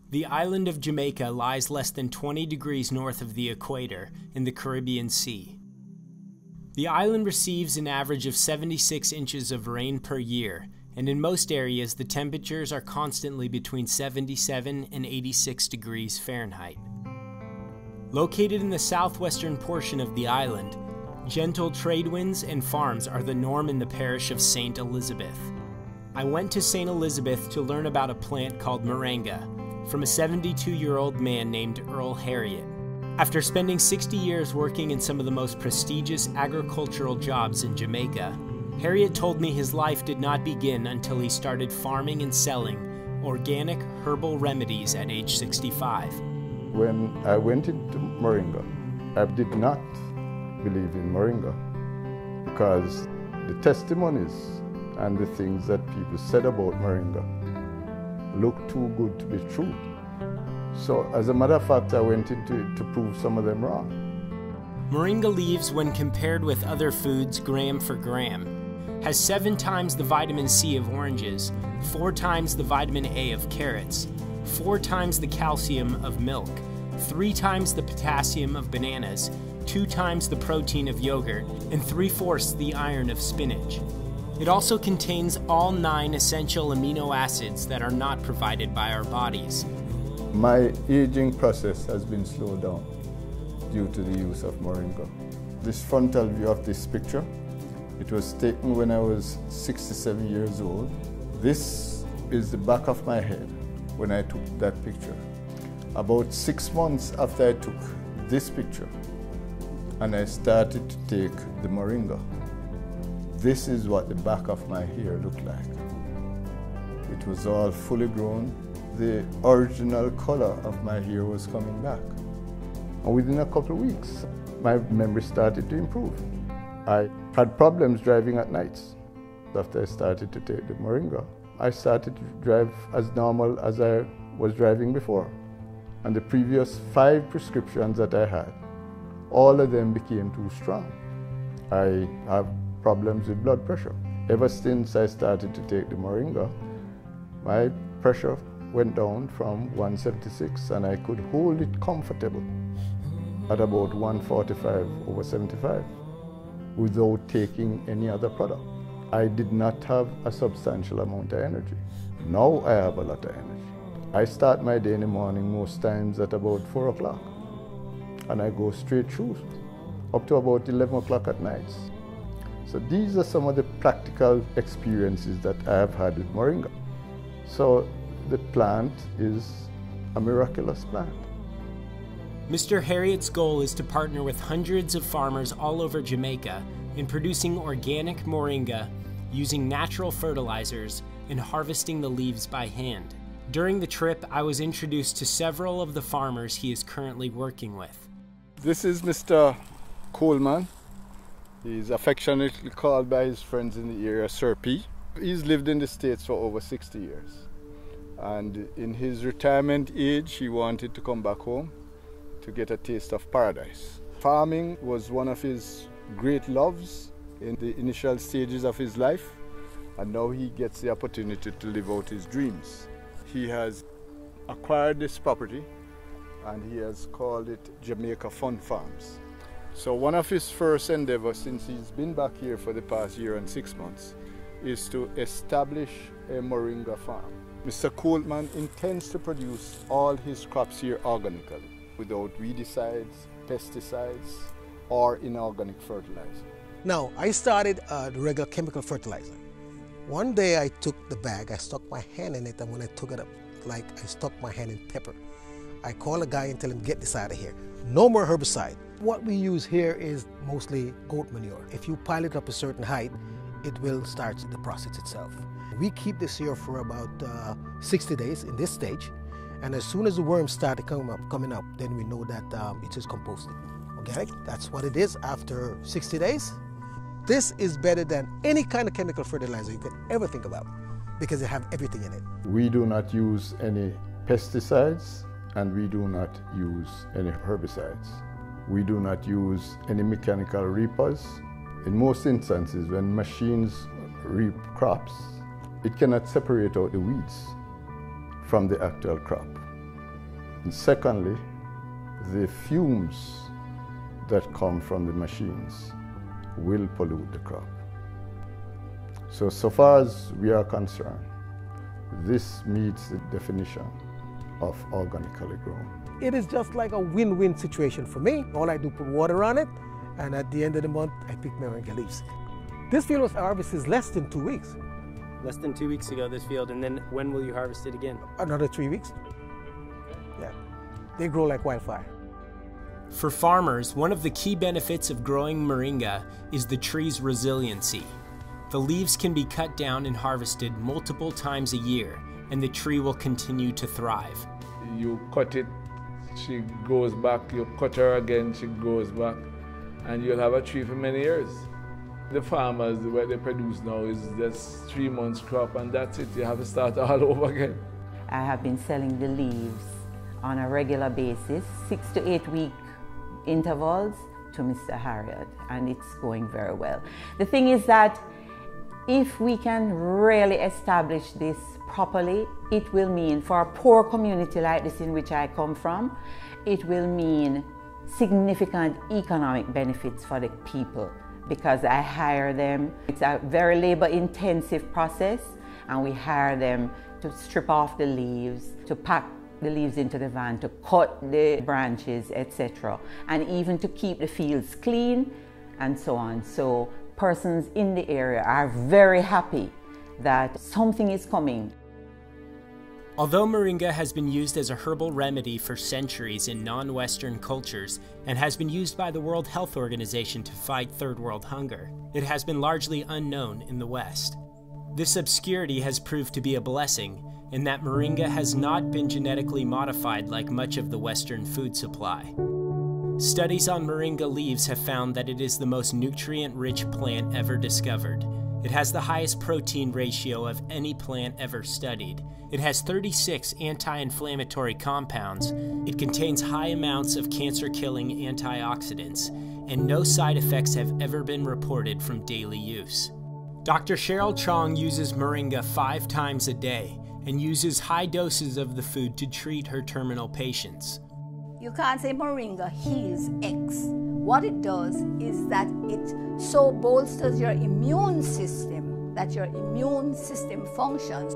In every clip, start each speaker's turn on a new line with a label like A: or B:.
A: The island of Jamaica lies less than 20 degrees north of the equator in the Caribbean Sea. The island receives an average of 76 inches of rain per year, and in most areas the temperatures are constantly between 77 and 86 degrees Fahrenheit. Located in the southwestern portion of the island, gentle trade winds and farms are the norm in the parish of St. Elizabeth. I went to St. Elizabeth to learn about a plant called Moringa from a 72-year-old man named Earl Harriet. After spending 60 years working in some of the most prestigious agricultural jobs in Jamaica, Harriet told me his life did not begin until he started farming and selling organic herbal remedies at age 65.
B: When I went into Moringa, I did not believe in Moringa because the testimonies and the things that people said about Moringa looked too good to be true. So as a matter of fact, I went into it to prove some of them wrong.
A: Moringa leaves, when compared with other foods gram for gram, has 7 times the vitamin C of oranges, 4 times the vitamin A of carrots, 4 times the calcium of milk, 3 times the potassium of bananas, 2 times the protein of yogurt, and 3/4 the iron of spinach. It also contains all 9 essential amino acids that are not provided by our bodies.
B: My aging process has been slowed down due to the use of Moringa. This frontal view of this picture, it was taken when I was 67 years old. This is the back of my head when I took that picture. About 6 months after I took this picture and I started to take the Moringa, this is what the back of my hair looked like. It was all fully grown. The original color of my hair was coming back. And within a couple of weeks, my memory started to improve. I had problems driving at nights. After I started to take the Moringa, I started to drive as normal as I was driving before. And the previous 5 prescriptions that I had, all of them became too strong. I have problems with blood pressure. Ever since I started to take the Moringa, my pressure went down from 176 and I could hold it comfortable at about 145/75 without taking any other product. I did not have a substantial amount of energy. Now I have a lot of energy. I start my day in the morning most times at about 4 o'clock and I go straight through up to about 11 o'clock at night. So these are some of the practical experiences that I have had with Moringa. So the plant is a miraculous plant.
A: Mr. Harriet's goal is to partner with hundreds of farmers all over Jamaica in producing organic Moringa using natural fertilizers and harvesting the leaves by hand. During the trip, I was introduced to several of the farmers he is currently working with.
B: This is Mr. Coleman. He's affectionately called by his friends in the area Sir P. He's lived in the States for over 60 years. And in his retirement age, he wanted to come back home to get a taste of paradise. Farming was one of his great loves in the initial stages of his life, and now he gets the opportunity to live out his dreams. He has acquired this property and he has called it Jamaica Fun Farms. So one of his first endeavors since he's been back here for the past year and 6 months is to establish a Moringa farm. Mr. Coleman intends to produce all his crops here organically, without weedicides, pesticides, or inorganic fertilizer.
C: Now, I started the regular chemical fertilizer. One day I took the bag, I stuck my hand in it, and when I took it up, like I stuck my hand in pepper. I call a guy and tell him, get this out of here. No more herbicide. What we use here is mostly goat manure. If you pile it up a certain height, it will start the process itself. We keep this here for about 60 days in this stage, and as soon as the worms start coming up, then we know that it is composted. Organic, that's what it is after 60 days. This is better than any kind of chemical fertilizer you could ever think about because it has everything in it.
B: We do not use any pesticides and we do not use any herbicides. We do not use any mechanical reapers. In most instances, when machines reap crops, it cannot separate out the weeds from the actual crop. And secondly, the fumes that come from the machines will pollute the crop. So far as we are concerned, this meets the definition of organically grown.
C: It is just like a win-win situation for me. All I do, put water on it, and at the end of the month, I pick moringa leaves. This field was harvested less than 2 weeks.
A: Less than 2 weeks ago, this field, and then when will you harvest it again?
C: Another 3 weeks. Yeah, they grow like wildfire.
A: For farmers, one of the key benefits of growing moringa is the tree's resiliency. The leaves can be cut down and harvested multiple times a year, and the tree will continue to thrive.
D: You cut it, she goes back, you cut her again, she goes back, and you'll have a tree for many years. The farmers, what they produce now is just 3 months crop, and that's it. You have to start all over again.
E: I have been selling the leaves on a regular basis, 6 to 8 week intervals to Mr. Harriet, and it's going very well. The thing is that if we can really establish this properly, it will mean, for a poor community like this in which I come from, it will mean significant economic benefits for the people, because I hire them. It's a very labor-intensive process, and we hire them to strip off the leaves, to pack the leaves into the van, to cut the branches, etc., and even to keep the fields clean and so on. So persons in the area are very happy that something is coming.
A: Although moringa has been used as a herbal remedy for centuries in non-Western cultures and has been used by the World Health Organization to fight third world hunger, it has been largely unknown in the West. This obscurity has proved to be a blessing, in that moringa has not been genetically modified like much of the Western food supply. Studies on moringa leaves have found that it is the most nutrient-rich plant ever discovered. It has the highest protein ratio of any plant ever studied. It has 36 anti-inflammatory compounds. It contains high amounts of cancer-killing antioxidants, and no side effects have ever been reported from daily use. Dr. Cheryl Chong uses moringa 5 times a day and uses high doses of the food to treat her terminal patients.
F: You can't say moringa heals X. What it does is that it so bolsters your immune system that your immune system functions.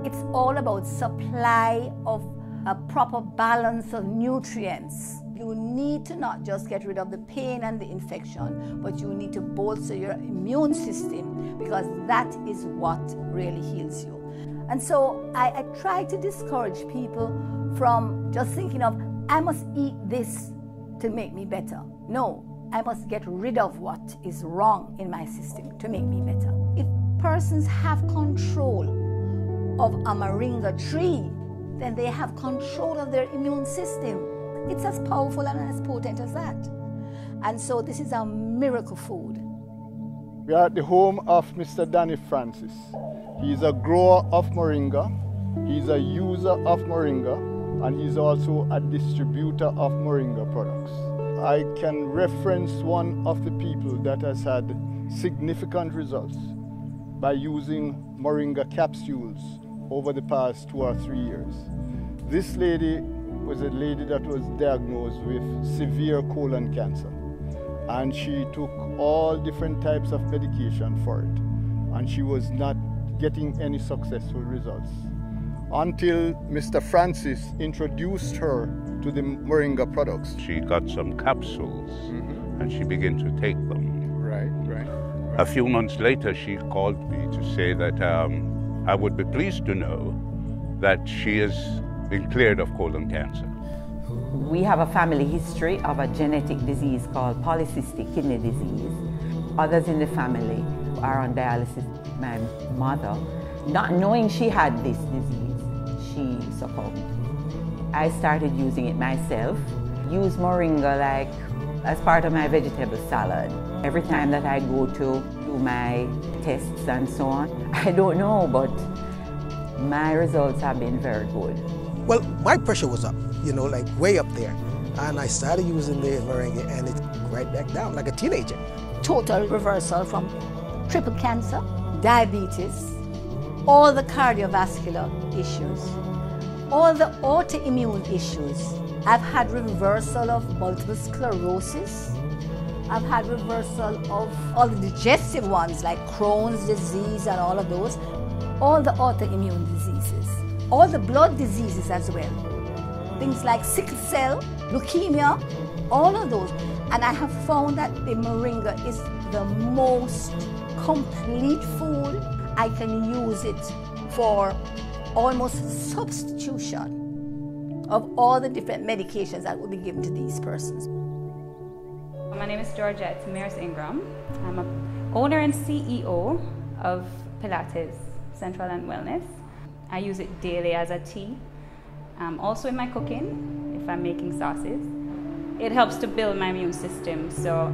F: It's all about supply of a proper balance of nutrients. You need to not just get rid of the pain and the infection, but you need to bolster your immune system, because that is what really heals you. And so I try to discourage people from just thinking of, I must eat this to make me better. No, I must get rid of what is wrong in my system to make me better. If persons have control of a moringa tree, then they have control of their immune system. It's as powerful and as potent as that. And so this is a miracle food.
B: We are at the home of Mr. Danny Francis. He's a grower of moringa, he's a user of moringa, and he's also a distributor of moringa products. I can reference one of the people that has had significant results by using moringa capsules over the past 2 or 3 years. This lady was a lady that was diagnosed with severe colon cancer, and she took all different types of medication for it, and she was not getting any successful results until Mr. Francis introduced her to the moringa products.
G: She got some capsules and she began to take them.
B: Right.
G: A few months later, she called me to say that I would be pleased to know that she has been cleared of colon cancer.
E: We have a family history of a genetic disease called polycystic kidney disease. Others in the family are on dialysis. My mother, not knowing she had this disease, she succumbed. I started using it myself, use moringa like as part of my vegetable salad. Every time that I go to do my tests and so on, I don't know, but my results have been very good.
C: Well, my pressure was up, like way up there. And I started using the moringa and it right back down like a teenager.
F: Total reversal from triple cancer, diabetes, all the cardiovascular issues. all the autoimmune issues. I've had reversal of multiple sclerosis. I've had reversal of all the digestive ones like Crohn's disease and all of those. All the autoimmune diseases. All the blood diseases as well. Things like sickle cell, leukemia, all of those. And I have found that the moringa is the most complete food. I can use it for almost substitution of all the different medications that will be given to these persons.
H: My name is Georgette Mears Ingram. I'm an owner and CEO of Pilates Central and Wellness. I use it daily as a tea. Also in my cooking, if I'm making sauces. It helps to build my immune system, so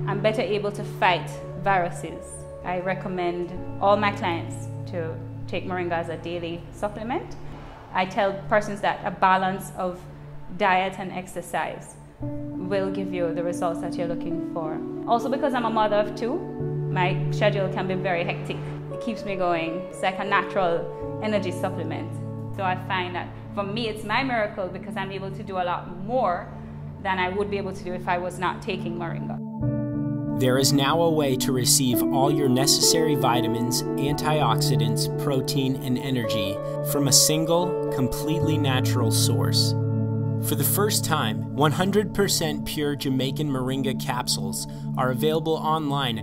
H: I'm better able to fight viruses. I recommend all my clients to take moringa as a daily supplement. I tell persons that a balance of diet and exercise will give you the results that you're looking for. Also, because I'm a mother of two, my schedule can be very hectic. It keeps me going. It's like a natural energy supplement. So I find that for me, it's my miracle because I'm able to do a lot more than I would be able to do if I was not taking moringa.
A: There is now a way to receive all your necessary vitamins, antioxidants, protein, and energy from a single, completely natural source. For the first time, 100% pure Jamaican moringa capsules are available online